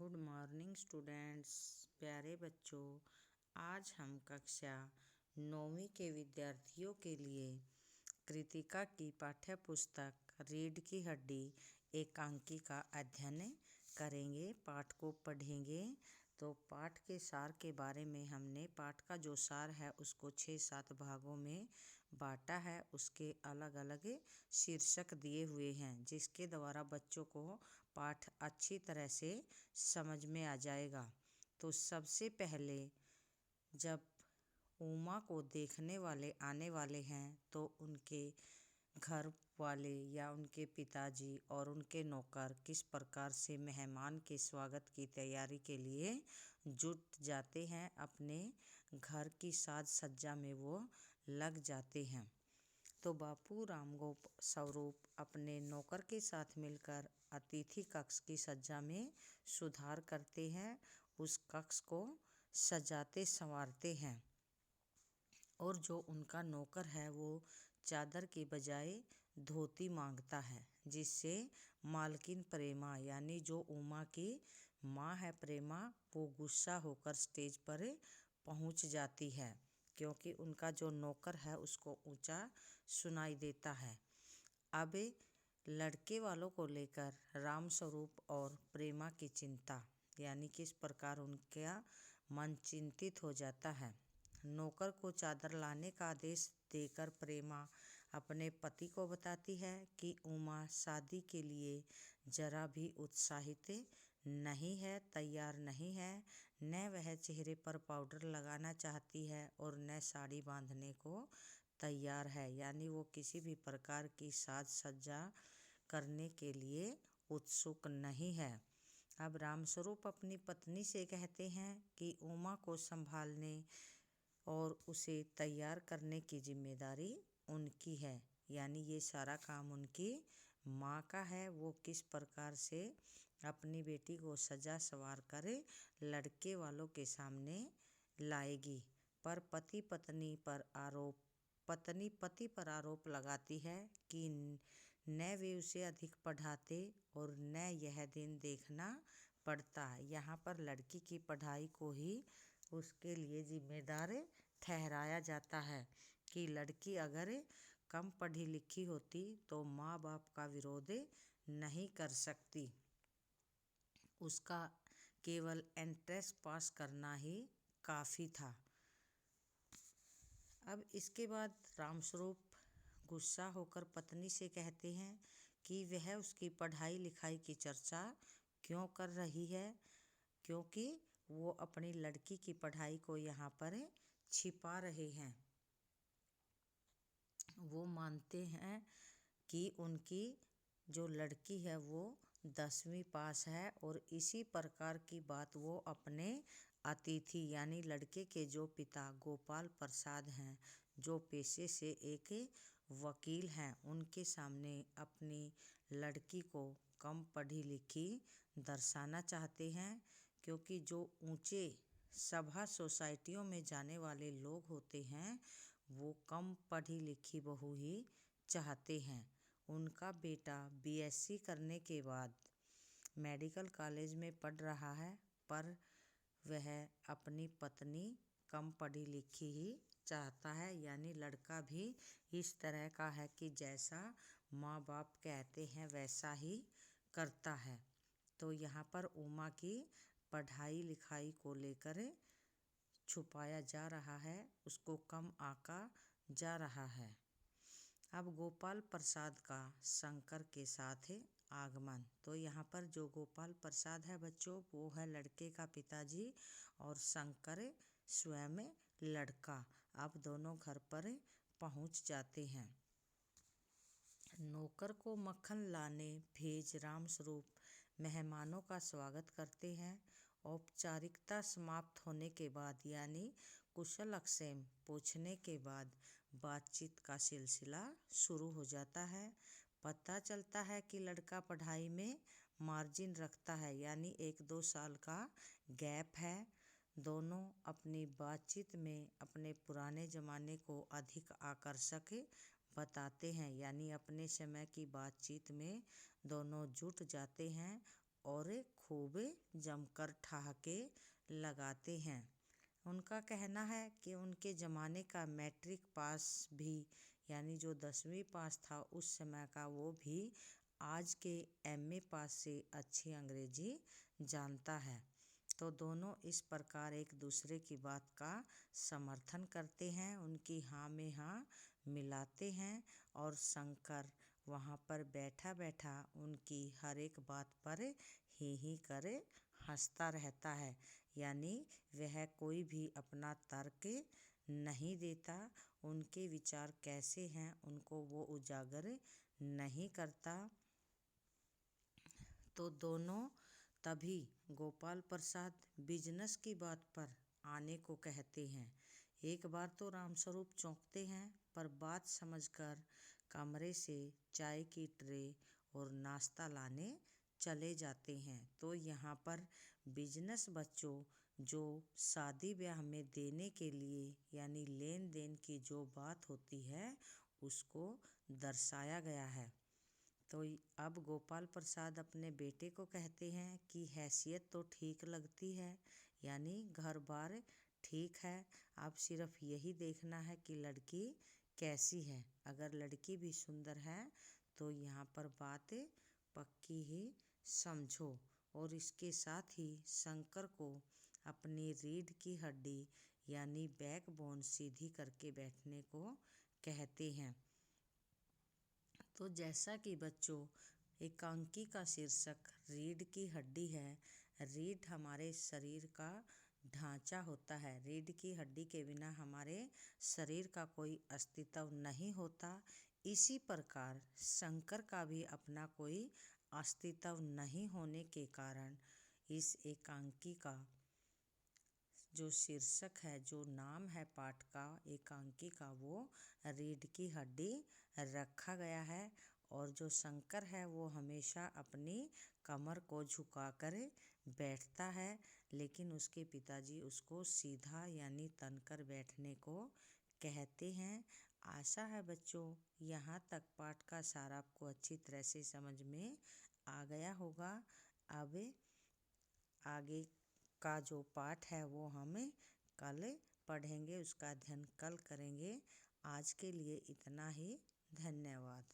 Good morning students, प्यारे बच्चों। आज हम कक्षा 9वीं के विद्यार्थियों के लिए कृतिका की पाठ्य पुस्तक रीढ़ की हड्डी एकांकी का अध्ययन करेंगे। पाठ को पढ़ेंगे। तो पाठ के सार के बारे में हमने पाठ का जो सार है उसको 6-7 भागों में बांटा है। उसके अलग अलग शीर्षक दिए हुए हैं, जिसके द्वारा बच्चों को पाठ अच्छी तरह से समझ में आ जाएगा। तो सबसे पहले जब उमा को देखने वाले आने वाले हैं तो उनके घर वाले या उनके पिताजी और उनके नौकर किस प्रकार से मेहमान के स्वागत की तैयारी के लिए जुट जाते हैं। अपने घर की साज सज्जा में वो लग जाते हैं। तो बापू रामगोप स्वरूप अपने नौकर के साथ मिलकर अतिथि कक्ष की सज्जा में सुधार करते हैं। उस कक्ष को सजाते संवारते हैं और जो उनका नौकर है वो चादर की बजाय धोती मांगता है, जिससे मालकिन प्रेमा यानी जो उमा की माँ है प्रेमा, वो गुस्सा होकर स्टेज पर पहुंच जाती है, क्योंकि उनका जो नौकर है उसको ऊंचा सुनाई देता है। अब लड़के वालों को लेकर राम स्वरूप और प्रेमा की चिंता, यानी किस प्रकार उनका मन चिंतित हो जाता है। नौकर को चादर लाने का आदेश देकर प्रेमा अपने पति को बताती है कि उमा शादी के लिए जरा भी उत्साहित नहीं है, तैयार नहीं है। न वह चेहरे पर पाउडर लगाना चाहती है और न साड़ी बांधने को तैयार है, यानी वो किसी भी प्रकार की साज सज्जा करने के लिए उत्सुक नहीं है। अब रामस्वरूप अपनी पत्नी से कहते हैं कि उमा को संभालने और उसे तैयार करने की जिम्मेदारी उनकी है, यानी ये सारा काम उनकी माँ का है। वो किस प्रकार से अपनी बेटी को सजा संवार कर लड़के वालों के सामने लाएगी। पर पति पति पर आरोप लगाती है कि न वे उसे अधिक पढ़ाते और न यह दिन देखना पड़ता है। यहाँ पर लड़की की पढ़ाई को ही उसके लिए जिम्मेदार ठहराया जाता है कि लड़की अगर कम पढ़ी लिखी होती तो माँ बाप का विरोध नहीं कर सकती, उसका केवल एंट्रेंस पास करना ही काफ़ी था। अब इसके बाद रामस्वरूप गुस्सा होकर पत्नी से कहते हैं कि वह उसकी पढ़ाई लिखाई की चर्चा क्यों कर रही है, क्योंकि वो अपनी लड़की की पढ़ाई को यहाँ पर छिपा रहे हैं। वो मानते हैं कि उनकी जो लड़की है वो 10वीं पास है और इसी प्रकार की बात वो अपने अतिथि यानी लड़के के जो पिता गोपाल प्रसाद हैं, जो पेशे से एक वकील हैं, उनके सामने अपनी लड़की को कम पढ़ी लिखी दर्शाना चाहते हैं। क्योंकि जो ऊंचे सभा सोसाइटियों में जाने वाले लोग होते हैं वो कम पढ़ी लिखी बहू ही चाहते हैं। उनका बेटा बीएससी करने के बाद मेडिकल कॉलेज में पढ़ रहा है, पर वह अपनी पत्नी कम पढ़ी लिखी ही चाहता है, यानी लड़का भी इस तरह का है कि जैसा माँ बाप कहते हैं वैसा ही करता है। तो यहाँ पर उमा की पढ़ाई लिखाई को लेकर छुपाया जा रहा है, उसको कम आंका जा रहा है। अब गोपाल प्रसाद का शंकर के साथ आगमन। तो यहाँ पर जो गोपाल प्रसाद है बच्चों, वो है लड़के का पिताजी और शंकर स्वयं लड़का। अब दोनों घर पर पहुँच जाते हैं। नौकर को मक्खन लाने भेज रामस्वरूप मेहमानों का स्वागत करते हैं। औपचारिकता समाप्त होने के बाद यानी कुशल अक्षेम पूछने के बाद बातचीत का सिलसिला शुरू हो जाता है। पता चलता है कि लड़का पढ़ाई में मार्जिन रखता है, यानी 1-2 साल का गैप है। दोनों अपनी बातचीत में अपने पुराने ज़माने को अधिक आकर्षक बताते हैं, यानी अपने समय की बातचीत में दोनों जुट जाते हैं और खूब जमकर ठहाके लगाते हैं। उनका कहना है कि उनके ज़माने का मैट्रिक पास भी यानी जो 10वीं पास था उस समय का, वो भी आज के एमए पास से अच्छी अंग्रेजी जानता है। तो दोनों इस प्रकार एक दूसरे की बात का समर्थन करते हैं, उनकी हाँ में हाँ मिलाते हैं। और शंकर वहाँ पर बैठा बैठा उनकी हर एक बात पर ही करे हंसता रहता है, यानी वह कोई भी अपना तर्क नहीं देता, उनके विचार कैसे हैं उनको वो उजागर नहीं करता। तो दोनों तभी गोपाल प्रसाद बिजनेस की बात पर आने को कहते हैं। एक बार तो रामस्वरूप चौंकते हैं, पर बात समझकर कमरे से चाय की ट्रे और नाश्ता लाने चले जाते हैं। तो यहाँ पर बिजनेस बच्चों जो शादी ब्याह में देने के लिए यानी लेन देन की जो बात होती है उसको दर्शाया गया है। तो अब गोपाल प्रसाद अपने बेटे को कहते हैं कि हैसियत तो ठीक लगती है, यानी घर बार ठीक है, अब सिर्फ यही देखना है कि लड़की कैसी है। अगर लड़की भी सुंदर है तो यहाँ पर बात पक्की ही समझो। और इसके साथ ही शंकर को अपनी रीढ़ की हड्डी यानी बैकबोन सीधी करके बैठने को कहते हैं। तो जैसा कि बच्चों एकांकी का शीर्षक रीढ़ की हड्डी है, रीढ़ हमारे शरीर का ढांचा होता है। रीढ़ की हड्डी के बिना हमारे शरीर का कोई अस्तित्व नहीं होता। इसी प्रकार शंकर का भी अपना कोई अस्तित्व नहीं होने के कारण इस एकांकी का जो शीर्षक है, जो नाम है पाठ का एकांकी का, वो रीढ़ की हड्डी रखा गया है। और जो शंकर है वो हमेशा अपनी कमर को झुकाकर बैठता है, लेकिन उसके पिताजी उसको सीधा यानी तनकर बैठने को कहते हैं। आशा है बच्चों यहाँ तक पाठ का सार आपको अच्छी तरह से समझ में आ गया होगा। अब आगे का जो पाठ है वो हम कल पढ़ेंगे, उसका अध्ययन कल करेंगे। आज के लिए इतना ही, धन्यवाद।